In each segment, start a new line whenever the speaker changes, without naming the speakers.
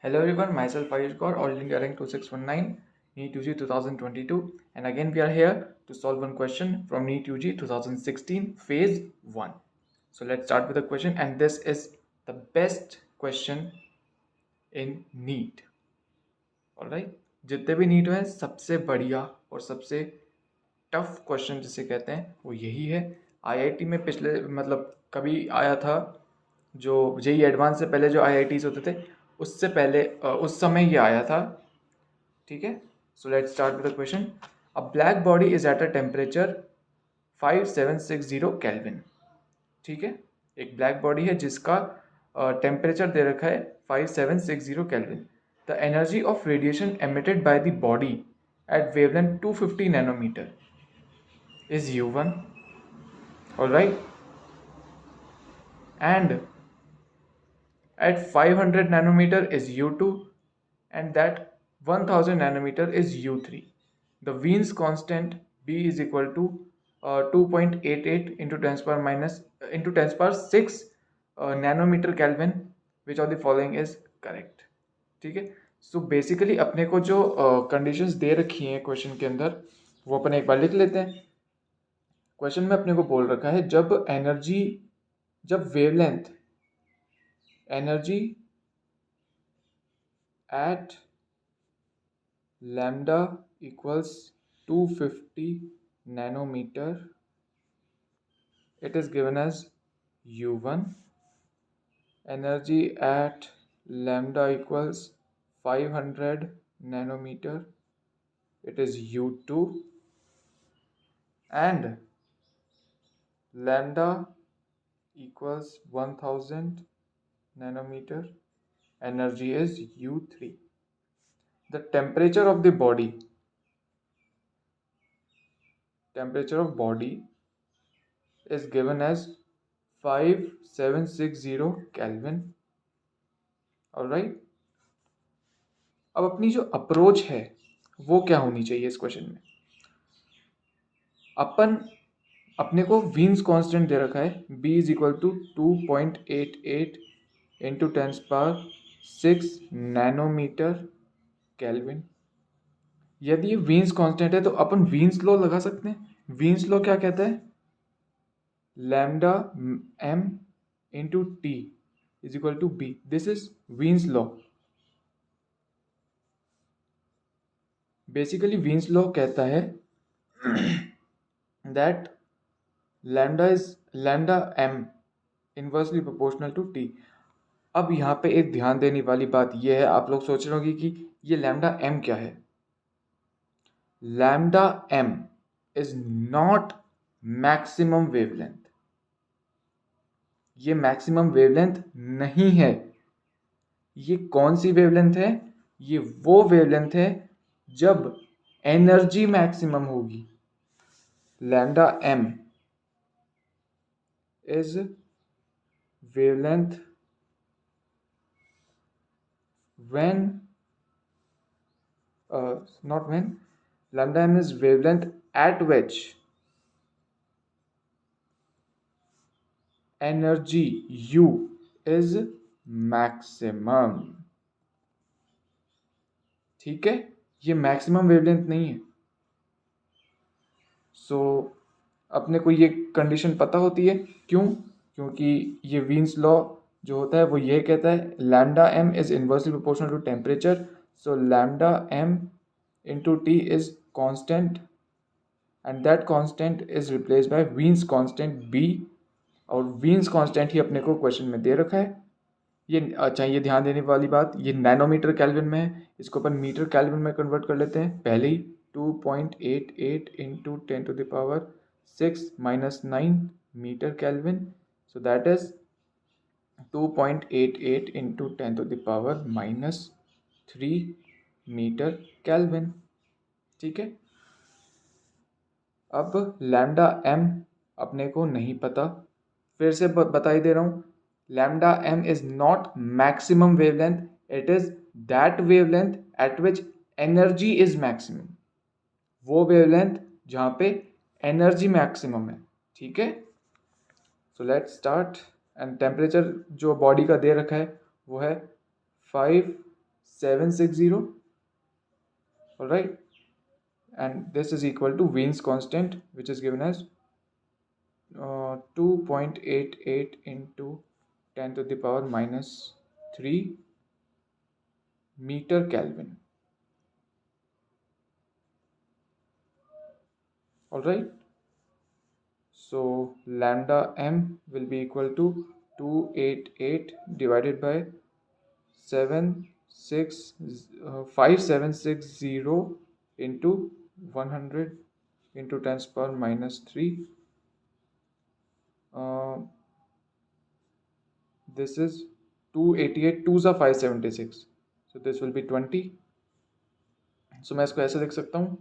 Hello everyone, myself Ayush Kaur, All India Rank 2619, NEET UG 2022, and again we are here to solve one question from NEET UG 2016, Phase 1. So let's start with the question, and this is the best question in NEET. Alright, जितने भी NEET हैं सबसे बढ़िया और सबसे tough question जिसे कहते हैं वो यही है। IIT में पिछले मतलब कभी आया था, जो जेई एडवांस से पहले जो IITs होते थे उससे पहले उस समय ये आया था। ठीक है, so let's start with the question. A black body is at a temperature 5760 kelvin. ठीक है, एक ब्लैक बॉडी है जिसका टेम्परेचर दे रखा है 5760 kelvin. The energy of radiation emitted by the body at wavelength 250 nanometre is U1, alright, and at 500 nanometer is U2, and that 1000 nanometer is U3. The Wien's constant B is equal to 2.88 into 10 power minus into 10 power 6 nanometer Kelvin. Which of the following is correct? ठीक है, so basically अपने को जो conditions दे रखी हैं question के अंदर वो अपन एक बार लिख लेते हैं। क्वेश्चन में अपने को बोल रखा है जब wavelength energy at lambda equals 250 nanometre, it is given as U1. Energy at lambda equals 500 nanometer, it is U2, and lambda equals 1000 nanometer, energy is U3. The temperature of body is given as 5760 Kelvin. Alright, अब अपनी जो approach है वो क्या होनी चाहिए इस question में। अपने को वीन्स कांस्टेंट दे रखा है B is equal to 2.88 into 10 power 6 nanometre kelvin. यदि ये वीन्स कांस्टेंट है तो अपन वीन्स लॉ लगा सकते हैं। वीन्स लॉ क्या कहता है, lambda m into T is equal to B. This is Wien's law. Basically Wien's law कहता है that lambda m inversely proportional to t। अब यहाँ पे एक ध्यान देने वाली बात यह है, आप लोग सोच रहे होंगे कि ये लैम्डा m क्या है। Lambda m is not maximum wavelength. ये मैक्सिमम वेवलेंथ नहीं है। ये कौन सी वेवलेंथ है, ये वो वेवलेंथ है जब एनर्जी मैक्सिमम होगी। Lambda m is wavelength when not when, lambda m is wavelength at which energy U is maximum। ठीक है, ये मैक्सिमम वेवलेंथ नहीं है। सो अपने को ये कंडीशन पता होती है, क्यों? क्योंकि ये वीन्स लॉ जो होता है वो ये कहता है lambda m is inversely proportional to temperature, so lambda m into t is constant and that constant is replaced by Wien's constant B, और Wien's constant ही अपने को क्वेश्चन में दे रखा है। ये अच्छा, ये ध्यान देने वाली बात, ये नैनोमीटर केल्विन में है, इसको अपन मीटर केल्विन में कन्वर्ट कर लेते हैं। पहले ही 2.88 into 10 to the power 6 minus 9 metre kelvin, so that is 2.88 into 10 to the power -3 metre kelvin. ठीक है, अब लैम्डा m अपने को नहीं पता, फिर से बता ही दे रहा हूँ, lambda m is not maximum wavelength, it is that wavelength eight which energy is maximum. वो वेवलेंथ जहाँ पे एनर्जी मैक्सिमम है। ठीक है, so let's start. And temperature जो बॉडी का दे रखा है वो है 5 760. All right, and this is equal to Wien's constant, which is given as 2.88 into 10 to the power minus 3 meter Kelvin. All right, so lambda m will be equal to 288 divided by 5760 into 100 into 10 power minus 3. This is 288, 2s are 576, so this will be 20. So मैं इसको ऐसे लिख सकता हूँ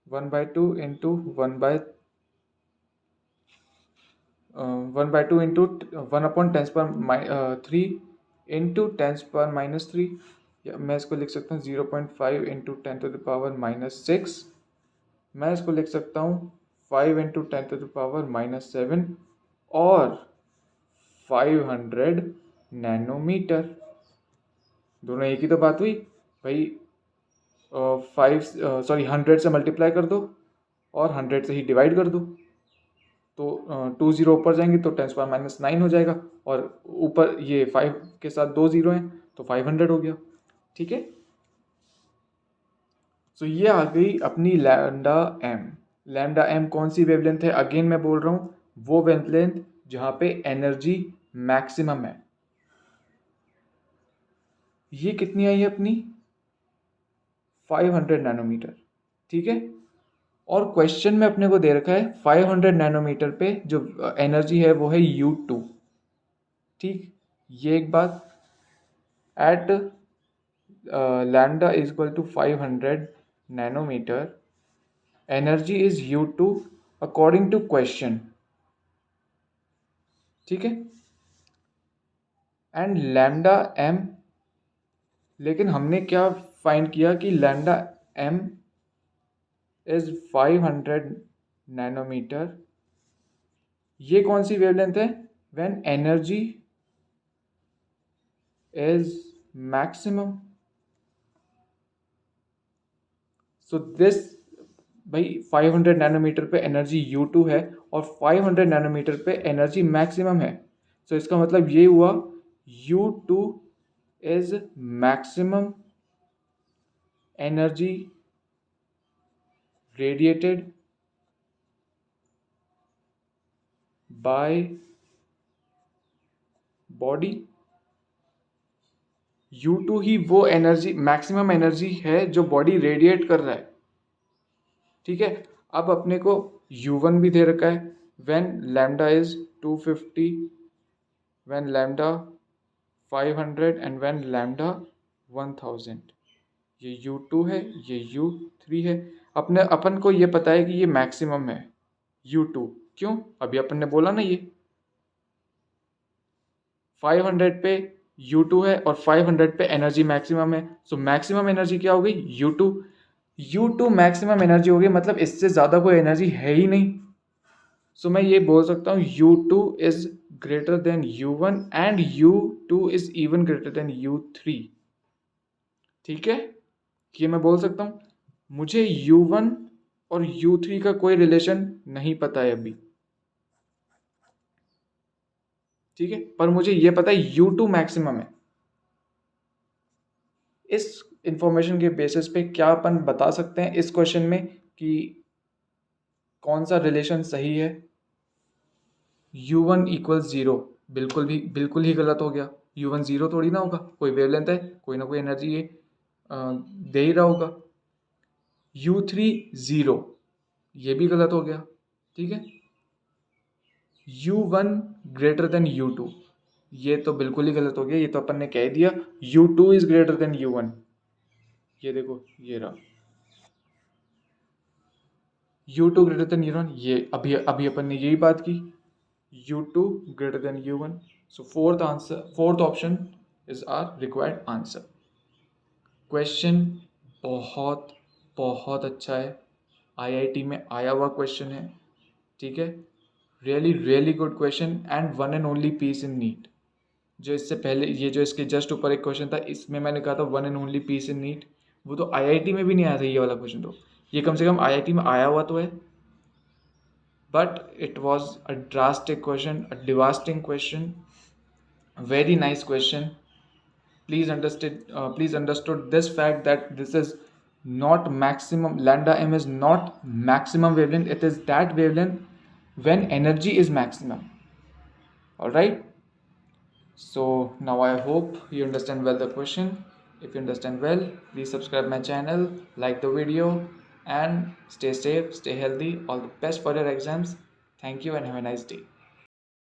1/2 into 1/2 into 1 upon 10 power 3 into 10 power minus 3, या मैं इसको लिख सकता हूँ 0.5 into 10 to the power minus 6. मैं इसको लिख सकता हूँ 5 into 10 to the power minus 7 और 500 नैनोमीटर. दोनों एक ही तो बात हुई भाई. 100 से मल्टीप्लाई कर दो और 100 से ही डिवाइड कर दो, तो 2 जीरो ऊपर जाएंगे तो 10 पावर माइनस 9 हो जाएगा, और ऊपर ये 5 के साथ 2 जीरो हैं तो 500 हो गया. ठीक है, सो ये आ गई अपनी लैम्डा एम. लैम्डा एम कौन सी वेवलेंथ है? अगेन मैं बोल रहा हूँ, वो वेवलेंथ जहाँ पे एनर्जी मैक्सिमम है. ये कितनी आई है अपनी? 500 नैनोमीटर. ठीक है, और क्वेश्चन में अपने को दे रखा है 500 नैनोमीटर पे जो एनर्जी है वो है U2. ठीक, ये एक बात. At lambda is equal to 500 nanometre, energy is U2 according to question. ठीक है, एंड लैम्डा एम, लेकिन हमने क्या फाइंड किया कि लैम्डा एम इज 500 नैनोमीटर. ये कौन सी वेवलेंथ है? When energy is maximum. So this भाई 500 नैनोमीटर पे एनर्जी U2 है और 500 नैनोमीटर पे एनर्जी मैक्सिमम है. सो इसका मतलब ये हुआ U2 is maximum energy radiated by body. U2 ही वो एनर्जी, मैक्सिमम एनर्जी है जो बॉडी रेडिएट कर रहा है. ठीक है, अब अपने को U1 भी दे रखा है. When lambda is 250, when lambda 500 and when lambda 1000. ये U2 है, ये U3 है. अपन को ये पता है कि ये मैक्सिमम है U2. क्यों? अभी अपन ने बोला ना, ये 500 पे U2 है और 500 पे एनर्जी मैक्सिमम है. सो मैक्सिमम एनर्जी क्या हो गई? U2. U2 मैक्सिमम एनर्जी हो गई, मतलब इससे ज़्यादा कोई एनर्जी है ही नहीं. सो मैं ये बोल सकता हूँ U2 is greater than U1 and U2 is even greater than U3. ठीक है, ये मैं बोल सकता हूँ. मुझे U1 और U3 का कोई रिलेशन नहीं पता है अभी. ठीक है, पर मुझे ये पता है U2 मैक्सिमम है. इस इंफॉर्मेशन के बेसिस पे क्या अपन बता सकते हैं इस क्वेश्चन में कि कौन सा रिलेशन सही है? U1 इक्वल्स 0 बिल्कुल ही गलत हो गया. U1 0 थोड़ी ना होगा, कोई वेवलेंथ है, कोई ना कोई एनर्जी ये दे ही रहा होगा. U3 0, ये भी गलत हो गया. ठीक है, U1 ग्रेटर देन U2, ये तो बिल्कुल ही गलत हो गया. ये तो अपन ने कह दिया U2 is greater than U1. ये देखो, ये रहा U2 ग्रेटर देन U1. ये अभी अपन ने यही बात की, U2 greater than U1. So fourth option is our required answer. Question बहुत बहुत अच्छा है, IIT में आया हुआ क्वेश्चन है. ठीक है, really good question and one and only piece in NEET. जो इससे पहले ये जो इसके जस्ट ऊपर एक क्वेश्चन था, इसमें मैंने कहा था one and only piece in NEET, वो तो आईआईटी में भी नहीं आया था ये वाला क्वेश्चन। तो ये कम से कम आईआईटी में आया हुआ तो है, but it was a drastic question, a devastating question, very nice question. Please understood this fact that this is not maximum, lambda m is not maximum wavelength, it is that wavelength when energy is maximum. All right, so now I hope you understand well the question. If you understand well, please subscribe my channel, like the video, and stay safe, stay healthy. All the best for your exams. Thank you and have a nice day.